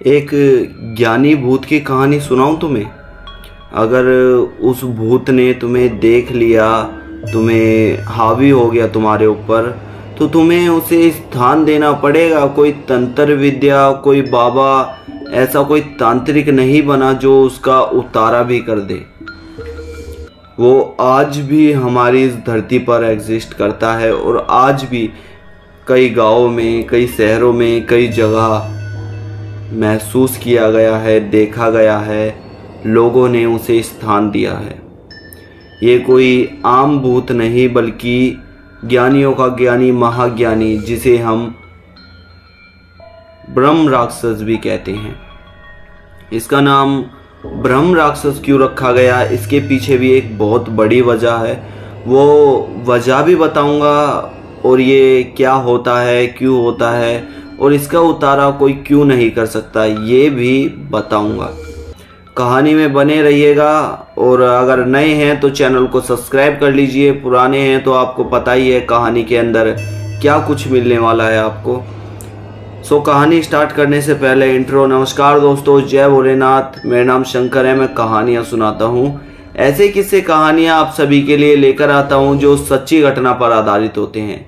एक ज्ञानी भूत की कहानी सुनाऊं तुम्हें। अगर उस भूत ने तुम्हें देख लिया, तुम्हें हावी हो गया तुम्हारे ऊपर, तो तुम्हें उसे स्थान देना पड़ेगा। कोई तंत्र विद्या, कोई बाबा, ऐसा कोई तांत्रिक नहीं बना जो उसका उतारा भी कर दे। वो आज भी हमारी इस धरती पर एग्जिस्ट करता है और आज भी कई गांवों में, कई शहरों में, कई जगह महसूस किया गया है, देखा गया है, लोगों ने उसे स्थान दिया है। ये कोई आम भूत नहीं बल्कि ज्ञानियों का ज्ञानी, महाज्ञानी, जिसे हम ब्रह्म राक्षस भी कहते हैं। इसका नाम ब्रह्म राक्षस क्यों रखा गया, इसके पीछे भी एक बहुत बड़ी वजह है। वो वजह भी बताऊंगा और ये क्या होता है, क्यों होता है और इसका उतारा कोई क्यों नहीं कर सकता, ये भी बताऊंगा। कहानी में बने रहिएगा और अगर नए हैं तो चैनल को सब्सक्राइब कर लीजिए, पुराने हैं तो आपको पता ही है कहानी के अंदर क्या कुछ मिलने वाला है आपको। सो कहानी स्टार्ट करने से पहले इंट्रो। नमस्कार दोस्तों, जय भोलेनाथ। मेरा नाम शंकर है, मैं कहानियाँ सुनाता हूँ। ऐसे किस्से कहानियाँ आप सभी के लिए लेकर आता हूँ जो सच्ची घटना पर आधारित होते हैं।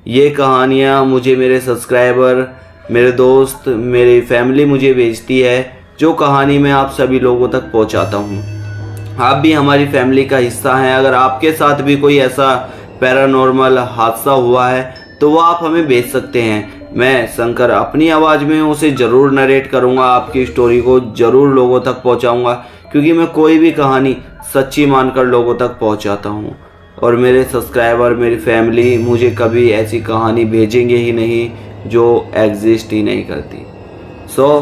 ये कहानियाँ मुझे मेरे सब्सक्राइबर, मेरे दोस्त, मेरी फैमिली मुझे भेजती है, जो कहानी मैं आप सभी लोगों तक पहुंचाता हूं। आप भी हमारी फैमिली का हिस्सा हैं। अगर आपके साथ भी कोई ऐसा पैरानॉर्मल हादसा हुआ है तो वो आप हमें भेज सकते हैं। मैं शंकर अपनी आवाज़ में उसे ज़रूर नरेट करूंगा, आपकी स्टोरी को ज़रूर लोगों तक पहुंचाऊंगा, क्योंकि मैं कोई भी कहानी सच्ची मानकर लोगों तक पहुंचाता हूं। और मेरे सब्सक्राइबर, मेरी फैमिली मुझे कभी ऐसी कहानी भेजेंगे ही नहीं जो एग्जिस्ट ही नहीं करती। सो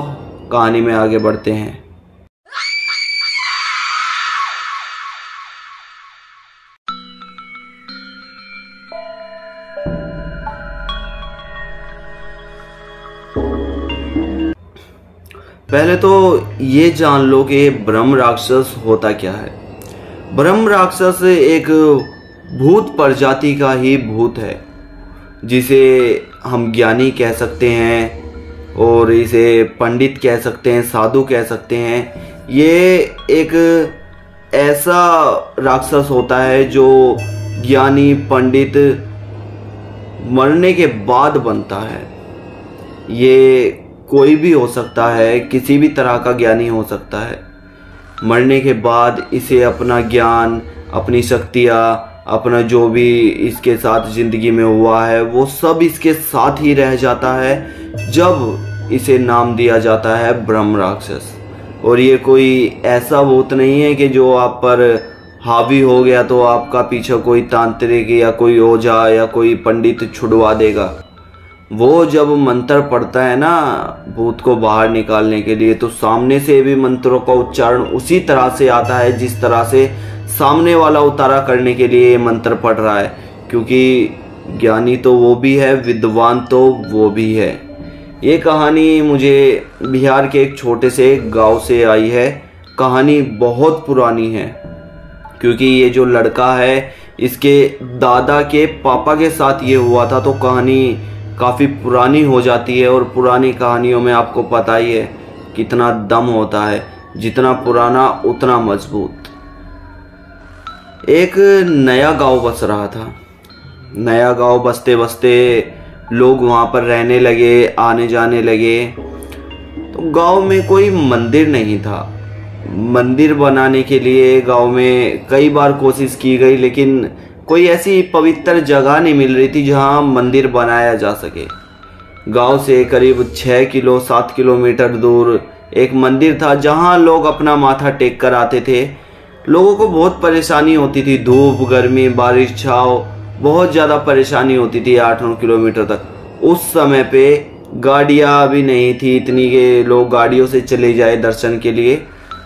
कहानी में आगे बढ़ते हैं। पहले तो ये जान लो कि ब्रह्म राक्षस होता क्या है। ब्रह्म राक्षस एक भूत प्रजाति का ही भूत है, जिसे हम ज्ञानी कह सकते हैं और इसे पंडित कह सकते हैं, साधु कह सकते हैं। ये एक ऐसा राक्षस होता है जो ज्ञानी, पंडित मरने के बाद बनता है। ये कोई भी हो सकता है, किसी भी तरह का ज्ञानी हो सकता है। मरने के बाद इसे अपना ज्ञान, अपनी शक्तियाँ, अपना जो भी इसके साथ ज़िंदगी में हुआ है वो सब इसके साथ ही रह जाता है जब इसे नाम दिया जाता है ब्रह्म राक्षस। और ये कोई ऐसा भूत नहीं है कि जो आप पर हावी हो गया तो आपका पीछे कोई तांत्रिक या कोई ओझा या कोई पंडित छुड़वा देगा। वो जब मंत्र पढ़ता है ना भूत को बाहर निकालने के लिए, तो सामने से भी मंत्रों का उच्चारण उसी तरह से आता है जिस तरह से सामने वाला उतारा करने के लिए ये मंत्र पढ़ रहा है। क्योंकि ज्ञानी तो वो भी है, विद्वान तो वो भी है। ये कहानी मुझे बिहार के एक छोटे से गांव से आई है। कहानी बहुत पुरानी है, क्योंकि ये जो लड़का है इसके दादा के पापा के साथ ये हुआ था, तो कहानी काफ़ी पुरानी हो जाती है। और पुरानी कहानियों में आपको पता ही है कितना दम होता है, जितना पुराना उतना मजबूत। एक नया गांव बस रहा था। नया गांव बसते बसते लोग वहाँ पर रहने लगे, आने जाने लगे। तो गांव में कोई मंदिर नहीं था। मंदिर बनाने के लिए गांव में कई बार कोशिश की गई, लेकिन कोई ऐसी पवित्र जगह नहीं मिल रही थी जहां मंदिर बनाया जा सके। गांव से करीब 6-7 किलोमीटर दूर एक मंदिर था जहां लोग अपना माथा टेक कर आते थे। लोगों को बहुत परेशानी होती थी, धूप, गर्मी, बारिश, छाव, बहुत ज़्यादा परेशानी होती थी 8-9 किलोमीटर तक। उस समय पे गाड़ियाँ भी नहीं थी इतनी कि लोग गाड़ियों से चले जाए दर्शन के लिए।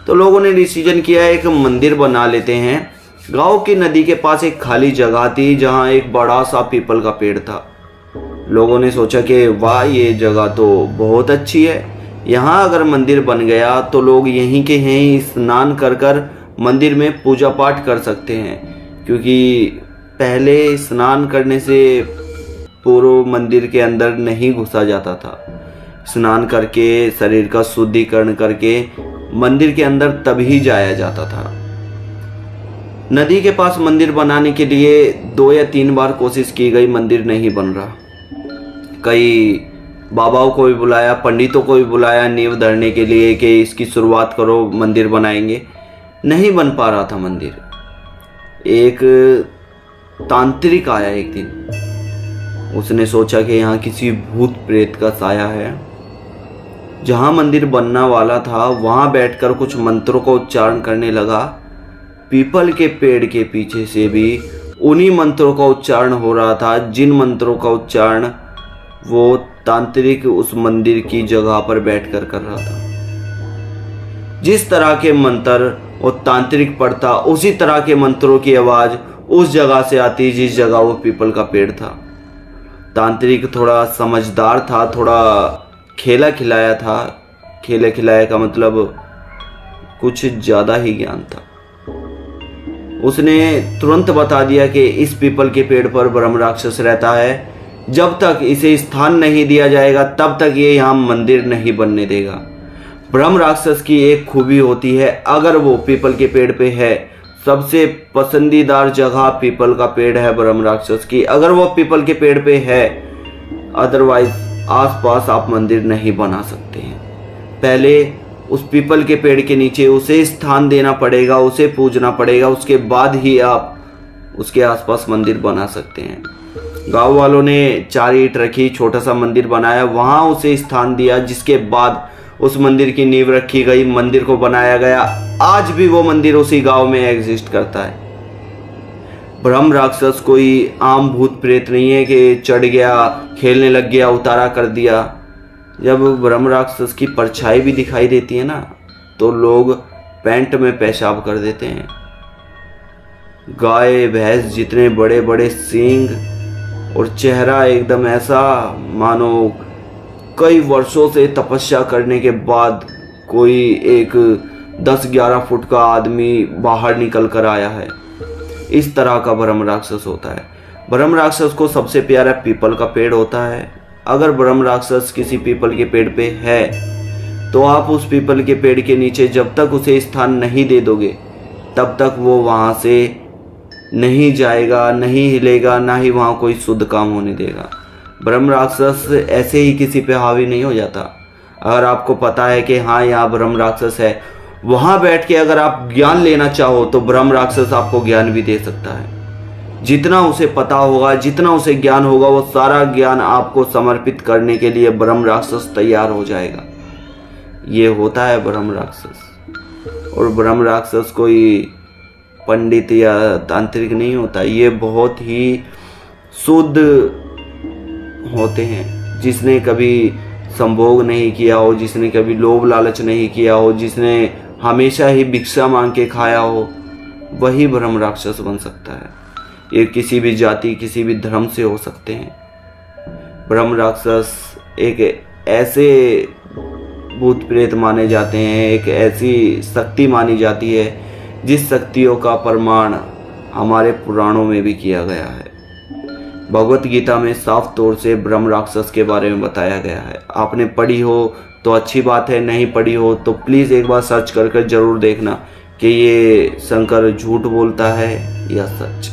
तो लोगों ने डिसीजन किया एक मंदिर बना लेते हैं। गांव की नदी के पास एक खाली जगह थी जहां एक बड़ा सा पीपल का पेड़ था। लोगों ने सोचा कि वाह, ये जगह तो बहुत अच्छी है, यहाँ अगर मंदिर बन गया तो लोग यहीं के यहीं स्नान कर कर मंदिर में पूजा पाठ कर सकते हैं। क्योंकि पहले स्नान करने से पूर्व मंदिर के अंदर नहीं घुसा जाता था। स्नान करके शरीर का शुद्धिकरण करके मंदिर के अंदर तभी जाया जाता था। नदी के पास मंदिर बनाने के लिए 2 या 3 बार कोशिश की गई, मंदिर नहीं बन रहा। कई बाबाओं को भी बुलाया, पंडितों को भी बुलाया नींव धरने के लिए कि इसकी शुरुआत करो, मंदिर बनाएंगे। नहीं बन पा रहा था मंदिर। एक तांत्रिक आया एक दिन, उसने सोचा कि यहाँ किसी भूत प्रेत का साया है। जहाँ मंदिर बनना वाला था वहाँ बैठकर कुछ मंत्रों का उच्चारण करने लगा। पीपल के पेड़ के पीछे से भी उन्हीं मंत्रों का उच्चारण हो रहा था, जिन मंत्रों का उच्चारण वो तांत्रिक उस मंदिर की जगह पर बैठकर कर रहा था। जिस तरह के मंत्र वो तांत्रिक पढ़ता, उसी तरह के मंत्रों की आवाज उस जगह से आती जिस जगह वो पीपल का पेड़ था। तांत्रिक थोड़ा समझदार था, थोड़ा खेला खिलाया था। खेला खिलाया का मतलब कुछ ज्यादा ही ज्ञान था। उसने तुरंत बता दिया कि इस पीपल के पेड़ पर ब्रह्म राक्षस रहता है, जब तक इसे स्थान नहीं दिया जाएगा तब तक ये यहाँ मंदिर नहीं बनने देगा। ब्रह्म राक्षस की एक खूबी होती है, अगर वो पीपल के पेड़ पे है, सबसे पसंदीदार जगह पीपल का पेड़ है ब्रह्म राक्षस की, अगर वो पीपल के पेड़ पे है, अदरवाइज आसपास आप मंदिर नहीं बना सकते हैं। पहले उस पीपल के पेड़ के नीचे उसे स्थान देना पड़ेगा, उसे पूजना पड़ेगा, उसके बाद ही आप उसके आसपास मंदिर बना सकते हैं। गांव वालों ने 4 ईंट रखी, छोटा सा मंदिर बनाया, वहां उसे स्थान दिया, जिसके बाद उस मंदिर की नींव रखी गई, मंदिर को बनाया गया। आज भी वो मंदिर उसी गांव में एग्जिस्ट करता है। ब्रह्म राक्षस कोई आम भूत प्रेत नहीं है कि चढ़ गया, खेलने लग गया, उतारा कर दिया। जब ब्रह्म राक्षस की परछाई भी दिखाई देती है ना, तो लोग पैंट में पेशाब कर देते हैं। गाय भैंस जितने बड़े बड़े सींग और चेहरा एकदम ऐसा मानो कई वर्षों से तपस्या करने के बाद कोई एक 10-11 फुट का आदमी बाहर निकल कर आया है, इस तरह का ब्रह्म राक्षस होता है। ब्रह्म राक्षस को सबसे प्यारा पीपल का पेड़ होता है। अगर ब्रह्म राक्षस किसी पीपल के पेड़ पे है तो आप उस पीपल के पेड़ के नीचे जब तक उसे स्थान नहीं दे दोगे तब तक वो वहां से नहीं जाएगा, नहीं हिलेगा, ना ही वहां कोई शुद्ध काम होने देगा। ब्रह्म राक्षस ऐसे ही किसी पे हावी नहीं हो जाता। अगर आपको पता है कि हाँ यहाँ ब्रह्म राक्षस है, वहां बैठ के अगर आप ज्ञान लेना चाहो तो ब्रह्म राक्षस आपको ज्ञान भी दे सकता है। जितना उसे पता होगा, जितना उसे ज्ञान होगा, वो सारा ज्ञान आपको समर्पित करने के लिए ब्रह्म राक्षस तैयार हो जाएगा। ये होता है ब्रह्म राक्षस। और ब्रह्म राक्षस कोई पंडित या तांत्रिक नहीं होता, ये बहुत ही शुद्ध होते हैं। जिसने कभी संभोग नहीं किया हो, जिसने कभी लोभ लालच नहीं किया हो, जिसने हमेशा ही भिक्षा मांग के खाया हो, वही ब्रह्म राक्षस बन सकता है। ये किसी भी जाति, किसी भी धर्म से हो सकते हैं। ब्रह्म राक्षस एक ऐसे भूत प्रेत माने जाते हैं, एक ऐसी शक्ति मानी जाती है जिस शक्तियों का प्रमाण हमारे पुराणों में भी किया गया है। भगवत गीता में साफ तौर से ब्रह्म राक्षस के बारे में बताया गया है। आपने पढ़ी हो तो अच्छी बात है, नहीं पढ़ी हो तो प्लीज़ एक बार सर्च कर जरूर देखना कि ये शंकर झूठ बोलता है या सच।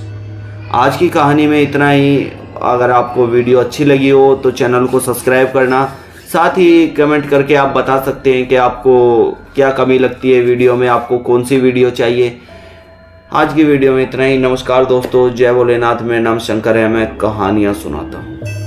आज की कहानी में इतना ही। अगर आपको वीडियो अच्छी लगी हो तो चैनल को सब्सक्राइब करना, साथ ही कमेंट करके आप बता सकते हैं कि आपको क्या कमी लगती है वीडियो में, आपको कौन सी वीडियो चाहिए। आज की वीडियो में इतना ही। नमस्कार दोस्तों, जय भोलेनाथ। मेरा नाम शंकर है, मैं कहानियाँ सुनाता हूँ।